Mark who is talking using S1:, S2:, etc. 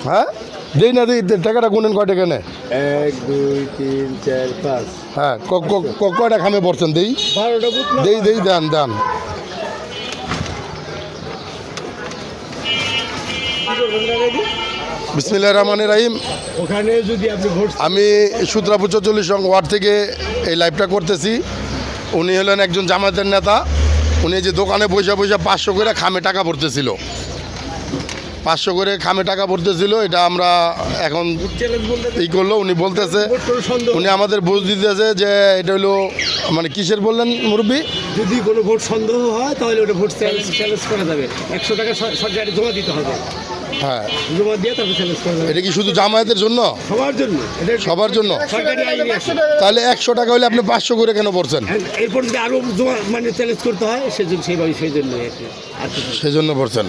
S1: হ্যাঁ দিই না দিই, টাকাটা গুনেন কয় টাকা নেয়?
S2: 1 2 3 4 5
S1: হ্যাঁ কয়টা খামে পড়ছেন দিই?
S2: 12টা বুথ না?
S1: দেই দেন দেন। বিসমিল্লাহির রহমানির রহিম।
S2: ওখানে যদি আপনি ভোট
S1: আমি সুত্রাপুর 44 নং ওয়ার্ড থেকে এই লাইভটা করতেছি। উনি হলেন একজন জামায়াতের নেতা। উনি যে দোকানে বসে 500 করে খামে টাকা ভরতেছিল, 500 করে খামে টাকা ভরতেছিল। এটা আমরা এখন
S2: চ্যালেঞ্জ বলতে
S1: এই করলো, উনি বলতেছে,
S2: ভোট করে সন্দেহ
S1: উনি আমাদের বুঝ দিতেছে যে এটা হলো মানে কিসের বললেন মুরব্বী?
S2: যদি কোনো ভোট সন্দেহ হয় তাহলে ওটা ভোট চ্যালেঞ্জ করা যাবে। 100 টাকা সরকারে জমা দিতে হবে,
S1: হ্যাঁ
S2: জমা দিয়ে তারপর চ্যালেঞ্জ করা যাবে
S1: এটা কি শুধু জামায়াতের জন্য?
S2: সবার জন্য, এটা
S1: সবার জন্য?
S2: সরকারি আইনে আছে।
S1: তাহলে 100 টাকা হলে আপনি 500 করে কেন পড়ছেন?
S2: এরপর যদি আরো জমা মানে চ্যালেঞ্জ করতে হয় সেজন্য সেইভাবে সেই জন্য আর কি।
S1: সেজন্য পড়ছেন।